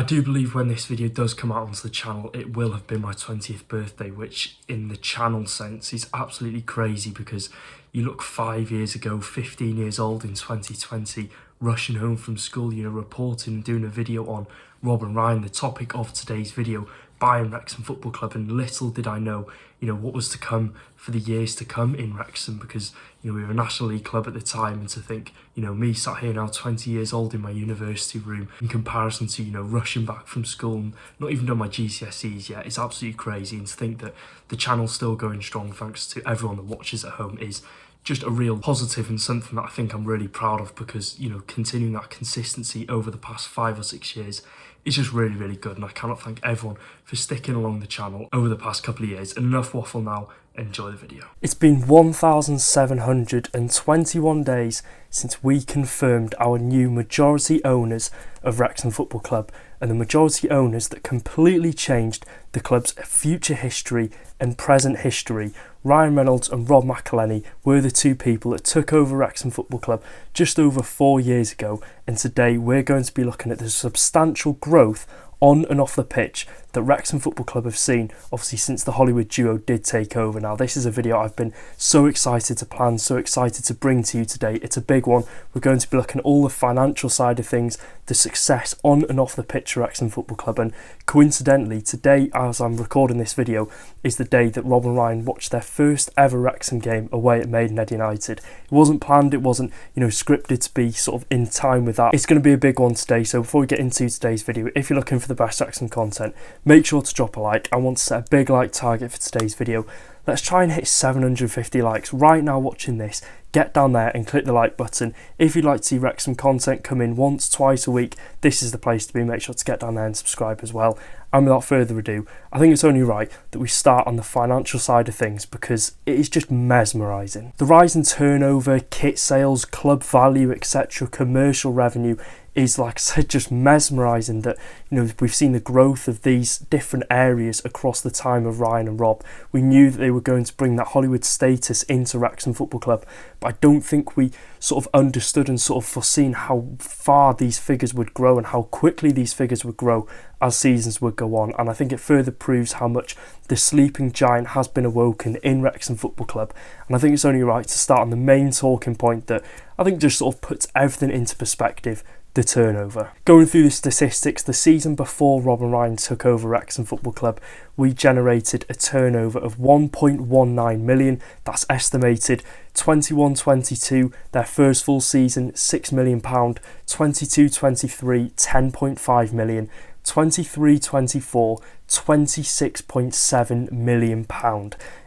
do believe when this video does come out onto the channel, it will have been my 20th birthday, which in the channel sense is absolutely crazy because you look 5 years ago, 15 years old in 2020, rushing home from school, reporting and doing a video on Rob and Ryan, the topic of today's video, buying Wrexham Football Club, and little did I know, what was to come for the years to come in Wrexham, because, we were a National League club at the time, and to think, me sat here now 20 years old in my university room in comparison to, rushing back from school and not even done my GCSEs yet, it's absolutely crazy. And to think that the channel's still going strong thanks to everyone that watches at home is just a real positive and something that I think I'm really proud of, because, continuing that consistency over the past 5 or 6 years is just really, really good. And I cannot thank everyone for sticking along the channel over the past couple of years. And enough waffle now, enjoy the video. It's been 1,721 days since we confirmed our new majority owners of Wrexham Football Club, and the majority owners that completely changed the club's future history and present history. Ryan Reynolds and Rob McElhenney were the two people that took over Wrexham Football Club just over 4 years ago, and today we're going to be looking at the substantial growth on and off the pitch that Wrexham Football Club have seen, obviously since the Hollywood duo did take over. Now this is a video I've been so excited to plan, so excited to bring to you today. It's a big one. We're going to be looking at all the financial side of things, the success on and off the pitch of Wrexham Football Club, and coincidentally today, as I'm recording this video, is the day that Rob and Ryan watched their first ever Wrexham game away at Maidenhead United. It wasn't planned, it wasn't scripted to be sort of in time with that. It's going to be a big one today, so before we get into today's video, if you're looking for the best Wrexham content, make sure to drop a like. I want to set a big like target for today's video. Let's try and hit 750 likes right now watching this. Get down there and click the like button. If you'd like to see Wrexham content come in once, twice a week, this is the place to be. Make sure to get down there and subscribe as well. And without further ado, I think it's only right that we start on the financial side of things, because it is just mesmerising. The rise in turnover, kit sales, club value, etc., commercial revenue is, like I said, just mesmerising that, we've seen the growth of these different areas across the time of Ryan and Rob. We knew that they were going to bring that Hollywood status into Wrexham Football Club, but I don't think we sort of understood and sort of foreseen how far these figures would grow and how quickly these figures would grow as seasons would go on. And I think it further proves how much the sleeping giant has been awoken in Wrexham Football Club. And I think it's only right to start on the main talking point that I think just sort of puts everything into perspective: the turnover. Going through the statistics, the season before Rob and Ryan took over Wrexham Football Club, we generated a turnover of 1.19 million. That's estimated. 21-22, their first full season, £6 million. 22-23, 10.5 million. 23-24, £26.7 million.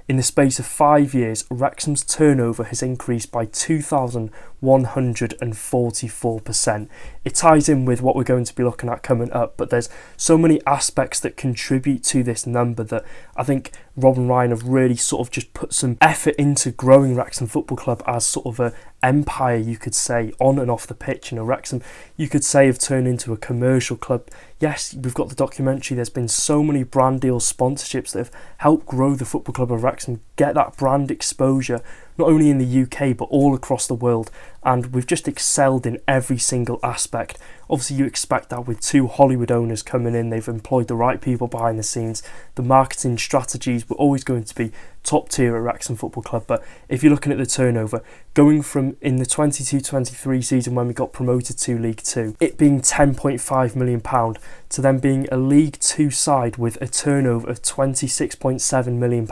In the space of 5 years, Wrexham's turnover has increased by 2,144%. It ties in with what we're going to be looking at coming up, but there's so many aspects that contribute to this number that I think Rob and Ryan have really sort of just put some effort into growing Wrexham Football Club as sort of a empire, you could say, on and off the pitch. Wrexham, you could say, have turned into a commercial club. Yes, we've got the documentary. There's been so many brand deals, sponsorships that have helped grow the Football Club of Wrexham, get that brand exposure, not only in the UK, but all across the world. And we've just excelled in every single aspect. Obviously, you expect that with two Hollywood owners coming in. They've employed the right people behind the scenes. The marketing strategies were always going to be top tier at Wrexham Football Club. But if you're looking at the turnover, going from in the 22-23 season when we got promoted to League Two, it being £10.5 million, to then being a League Two side with a turnover of £26.7 million,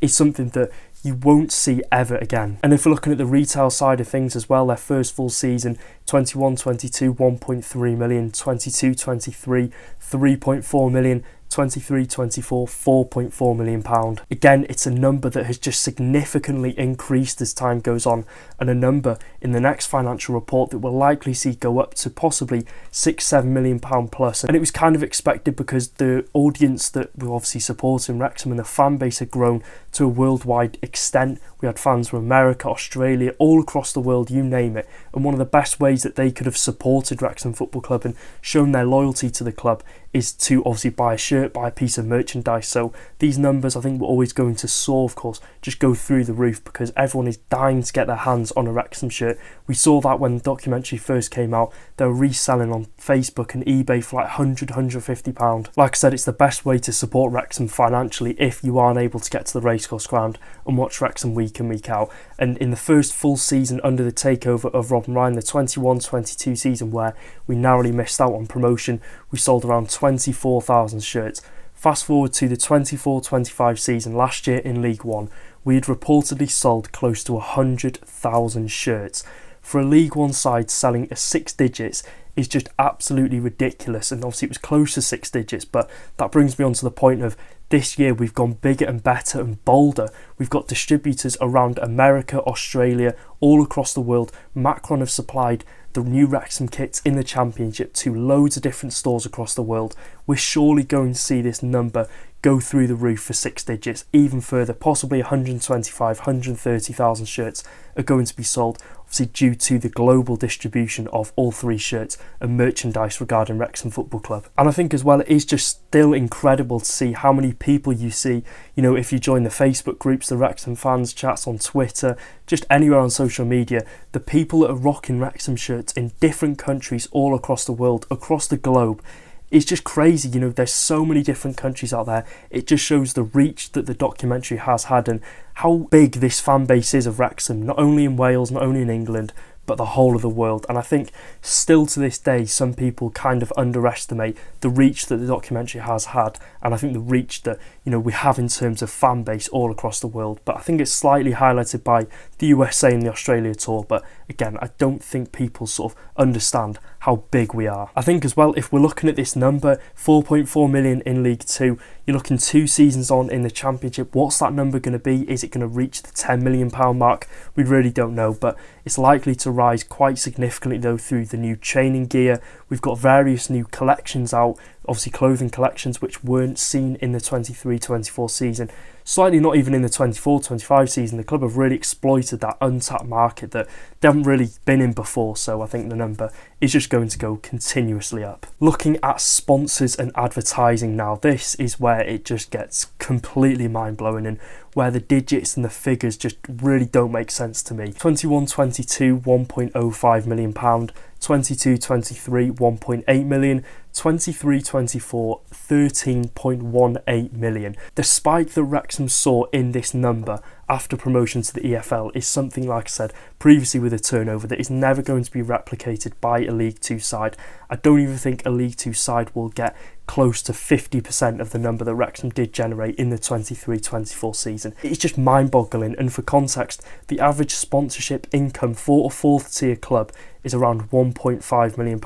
is something that you won't see ever again. And if we're looking at the retail side of things as well, their first full season, 21-22, 1.3 million, 22-23, 3.4 million, 23-24, £4.4 million. Again, it's a number that has just significantly increased as time goes on, and a number in the next financial report that we'll likely see go up to possibly £6-7 million plus. And it was kind of expected, because the audience that we're obviously supporting Wrexham and the fan base had grown to a worldwide extent. We had fans from America, Australia, all across the world, you name it. And one of the best ways that they could have supported Wrexham Football Club and shown their loyalty to the club is to obviously buy a shirt, buy a piece of merchandise. So these numbers, I think, were always going to soar, of course, just go through the roof because everyone is dying to get their hands on a Wrexham shirt. We saw that when the documentary first came out. They were reselling on Facebook and eBay for like £100–150. Like I said, it's the best way to support Wrexham financially if you aren't able to get to the racecourse ground and watch Wrexham week in, week out. And in the first full season under the takeover of Rob and Ryan, the 21-22 season where we narrowly missed out on promotion, we sold around 24,000 shirts. Fast forward to the 24-25 season last year in League One, we had reportedly sold close to 100,000 shirts. For a League One side, selling a 6 digits is just absolutely ridiculous, and obviously it was close to 6 digits, but that brings me on to the point of this year we've gone bigger and better and bolder. We've got distributors around America, Australia, all across the world. Macron have supplied the new Wrexham kits in the Championship to loads of different stores across the world. We're surely going to see this number go through the roof for 6 digits, even further. Possibly 125, 130,000 shirts are going to be sold, obviously due to the global distribution of all 3 shirts and merchandise regarding Wrexham Football Club. And I think as well, it is just still incredible to see how many people you see, you know, if you join the Facebook groups, the Wrexham fans chats on Twitter, just anywhere on social media, the people that are rocking Wrexham shirts in different countries all across the world, across the globe. It's just crazy, you know, there's so many different countries out there. It just shows the reach that the documentary has had and how big this fan base is of Wrexham, not only in Wales, not only in England, but the whole of the world. And I think still to this day, some people kind of underestimate the reach that the documentary has had, and I think the reach that, you know, we have in terms of fan base all across the world. But I think it's slightly highlighted by the USA and the Australia tour, but again, I don't think people sort of understand how big we are. I think as well, if we're looking at this number, 4.4 million in League 2, you're looking 2 seasons on in the Championship. What's that number going to be? Is it going to reach the £10 million mark? We really don't know, but it's likely to rise quite significantly though through the new training gear. We've got various new collections out, obviously clothing collections which weren't seen in the 23-24 season. Slightly not even in the 24-25 season. The club have really exploited that untapped market that they haven't really been in before, so I think the number is just going to go continuously up. Looking at sponsors and advertising now, this is where it just gets completely mind-blowing and where the digits and the figures just really don't make sense to me. 21-22, £1.05 million, 22-23, 1.8 million, 23-24, 13.18 million. The spike that Wrexham saw in this number after promotion to the EFL is something, like I said previously, with a turnover that is never going to be replicated by a League 2 side. I don't even think a League 2 side will get close to 50% of the number that Wrexham did generate in the 23-24 season. It's just mind-boggling, and for context, the average sponsorship income for a 4th tier club is around £1.5 million.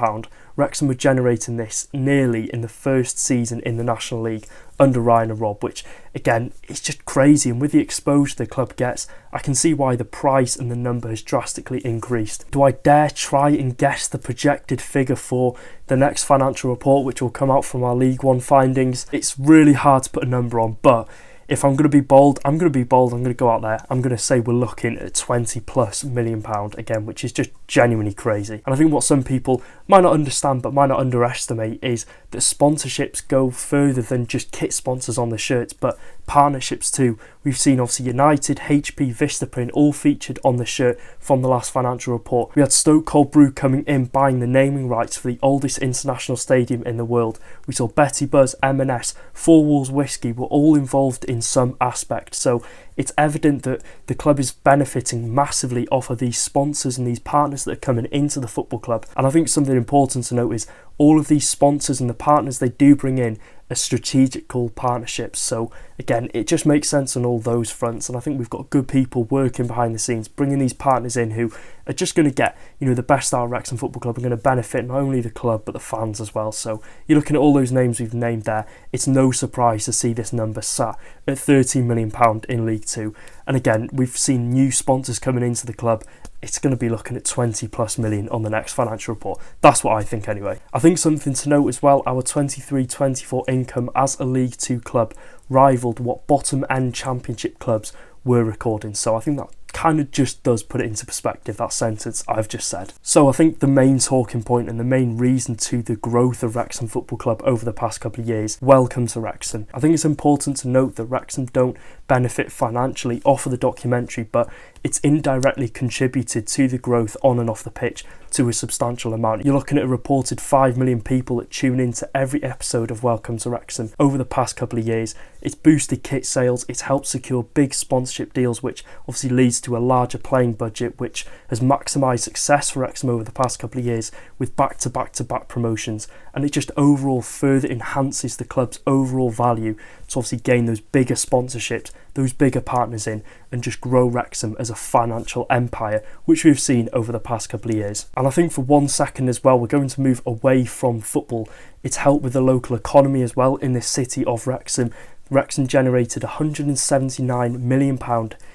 Wrexham were generating this nearly in the first season in the National League under Ryan and Rob, which again, it's just crazy, and with the exposure the club gets, I can see why the price and the number has drastically increased. Do I dare try and guess the projected figure for the next financial report, which will come out from our League One findings? It's really hard to put a number on, but if I'm going to be bold, I'm going to go out there. I'm going to say we're looking at £20+ million again, which is just genuinely crazy. And I think what some people might not understand but might not underestimate is that sponsorships go further than just kit sponsors on the shirts, but partnerships too. We've seen obviously United, HP, Vistaprint all featured on the shirt from the last financial report. We had Stoke Cold Brew coming in, buying the naming rights for the oldest international stadium in the world. We saw Betty Buzz, M&S, Four Walls Whiskey were all involved in some aspect. So it's evident that the club is benefiting massively off of these sponsors and these partners that are coming into the football club. And I think something important to note is all of these sponsors and the partners they do bring in are strategical partnerships. So again, it just makes sense on all those fronts, and I think we've got good people working behind the scenes, bringing these partners in who are just going to get, you know, the best out of Wrexham Football Club and going to benefit not only the club but the fans as well. So you're looking at all those names we've named there. It's no surprise to see this number sat at £13 million in League 2. And again, we've seen new sponsors coming into the club. It's going to be looking at £20+ million on the next financial report. That's what I think anyway. I think something to note as well, our 23-24 income as a League 2 club rivaled what bottom end Championship clubs were recording. So I think that kind of just does put it into perspective, that sentence I've just said. So I think the main talking point and the main reason to the growth of Wrexham Football Club over the past couple of years, welcome to Wrexham. I think it's important to note that Wrexham don't benefit financially off of the documentary, but it's indirectly contributed to the growth on and off the pitch to a substantial amount. You're looking at a reported 5 million people that tune into every episode of Welcome to Wrexham over the past couple of years. It's boosted kit sales, it's helped secure big sponsorship deals, which obviously leads to a larger playing budget, which has maximised success for Wrexham over the past couple of years with back-to-back promotions, and it just overall further enhances the club's overall value to obviously gain those bigger sponsorships, those bigger partners in, and just grow Wrexham as a financial empire, which we've seen over the past couple of years. And I think for 1 second as well, we're going to move away from football. It's helped with the local economy as well in the city of Wrexham. Wrexham generated £179 million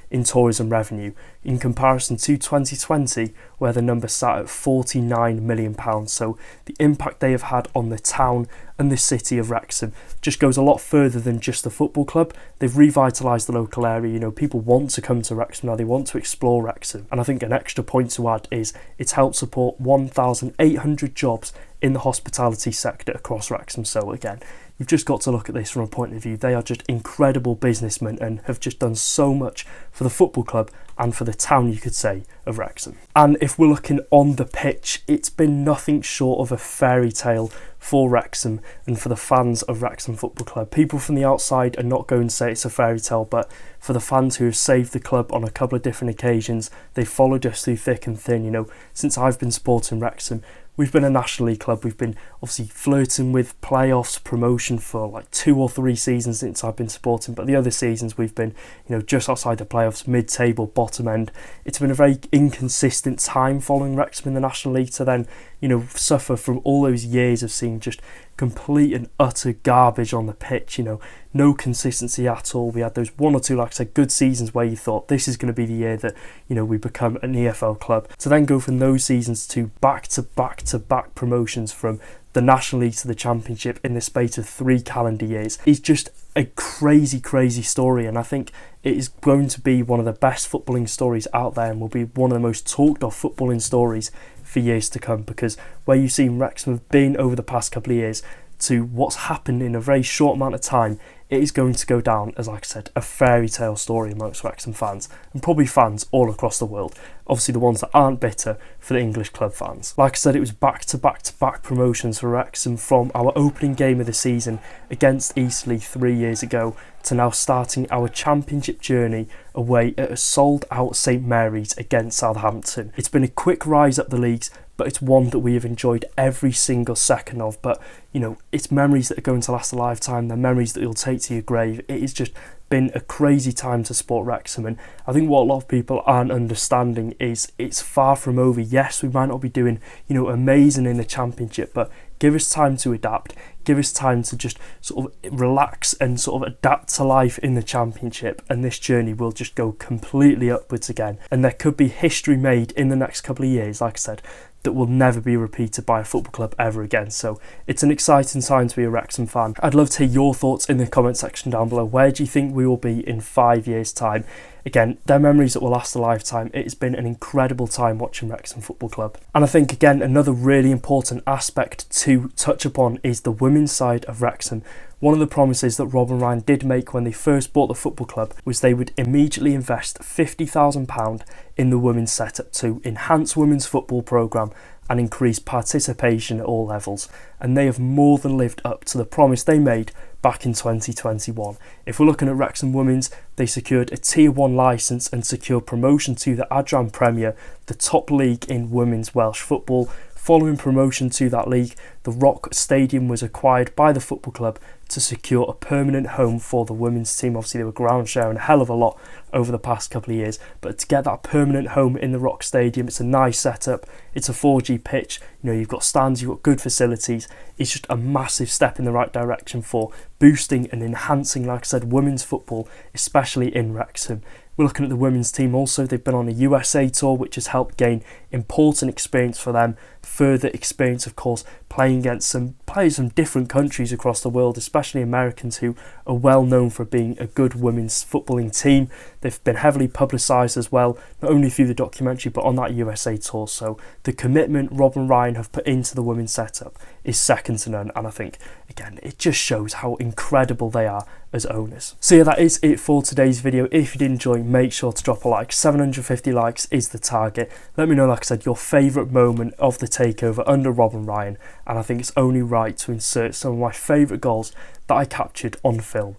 in tourism revenue in comparison to 2020, where the number sat at £49 million. So the impact they have had on the town and the city of Wrexham just goes a lot further than just the football club. They've revitalised the local area. You know, people want to come to Wrexham now, they want to explore Wrexham. And I think an extra point to add is it's helped support 1,800 jobs in the hospitality sector across Wrexham. So again, you've just got to look at this from a point of view. They are just incredible businessmen and have just done so much for the football club and for the town, you could say, of Wrexham. And if we're looking on the pitch, it's been nothing short of a fairy tale for Wrexham and for the fans of Wrexham Football Club. People from the outside are not going to say it's a fairy tale, but for the fans who have saved the club on a couple of different occasions, they followed us through thick and thin. You know, since I've been supporting Wrexham, we've been a National League club. We've been obviously flirting with playoffs, promotion for like 2 or 3 seasons since I've been supporting. But the other seasons we've been, you know, just outside the playoffs, mid-table, bottom end. It's been a very inconsistent time following Wrexham in the National League to then, you know, suffer from all those years of seeing just complete and utter garbage on the pitch. You know, no consistency at all. We had those 1 or 2, like I said, good seasons where you thought this is going to be the year that, you know, we become an EFL club. To then go from those seasons to back-to-back promotions from the National League to the Championship in the space of 3 calendar years is just a crazy story, and I think it is going to be one of the best footballing stories out there and will be one of the most talked of footballing stories for years to come, because where you've seen Wrexham have been over the past couple of years to what's happened in a very short amount of time, it is going to go down as, like I said, a fairy tale story amongst Wrexham fans and probably fans all across the world. Obviously the ones that aren't bitter for the English club fans. Like I said, it was back-to-back promotions for Wrexham from our opening game of the season against Eastleigh 3 years ago to now starting our Championship journey away at a sold-out St Mary's against Southampton. It's been a quick rise up the leagues, but it's one that we have enjoyed every single second of. But, you know, it's memories that are going to last a lifetime. They're memories that you'll take to your grave. It has just been a crazy time to support Wrexham, and I think what a lot of people aren't understanding is it's far from over. Yes, we might not be doing, you know, amazing in the Championship, but give us time to adapt. Give us time to just sort of relax and sort of adapt to life in the Championship, and this journey will just go completely upwards again. And there could be history made in the next couple of years, like I said, that will never be repeated by a football club ever again. So it's an exciting time to be a Wrexham fan. I'd love to hear your thoughts in the comment section down below. Where do you think we will be in 5 years' time? Again, they're memories that will last a lifetime. It has been an incredible time watching Wrexham Football Club. And I think, again, another really important aspect to touch upon is the women's side of Wrexham. One of the promises that Rob and Ryan did make when they first bought the football club was they would immediately invest £50,000 in the women's setup to enhance women's football programme and increase participation at all levels. And they have more than lived up to the promise they made back in 2021. If we're looking at Wrexham Women's, they secured a Tier 1 licence and secured promotion to the Adran Premier, the top league in women's Welsh football. Following promotion to that league, the Rock Stadium was acquired by the football club to secure a permanent home for the women's team. Obviously, they were ground sharing a hell of a lot over the past couple of years, but to get that permanent home in the Rock Stadium, it's a nice setup. It's a 4G pitch. You know, you've got stands, you've got good facilities. It's just a massive step in the right direction for boosting and enhancing, like I said, women's football, especially in Wrexham. We're looking at the women's team also. They've been on a USA tour, which has helped gain important experience for them. Further experience, of course, playing against some players from different countries across the world, especially Americans who are well known for being a good women's footballing team. They've been heavily publicised as well, not only through the documentary but on that USA tour. So the commitment Rob and Ryan have put into the women's setup is second to none, and I think again it just shows how incredible they are as owners. So yeah, that is it for today's video. If you did enjoy, make sure to drop a like. 750 likes is the target. Let me know, like I said, your favourite moment of the takeover under Rob and Ryan, and I think it's only right to insert some of my favourite goals that I captured on film.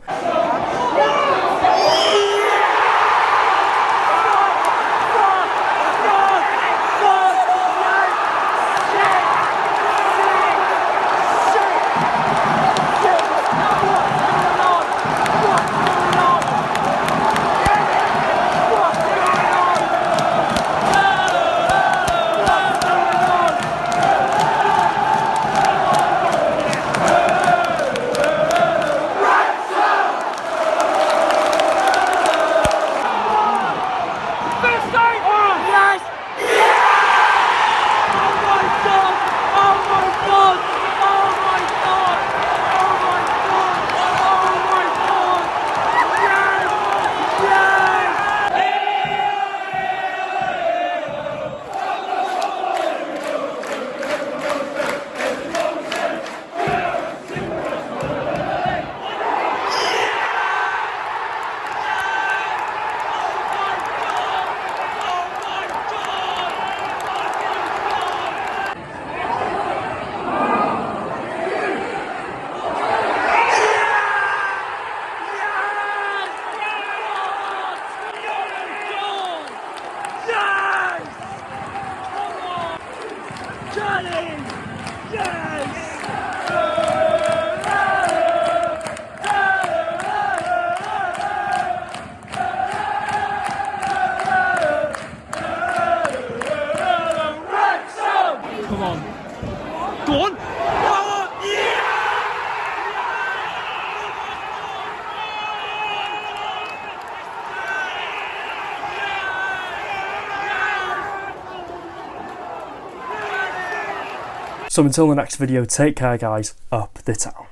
Come on. Go on. So until the next video, take care guys, up the town.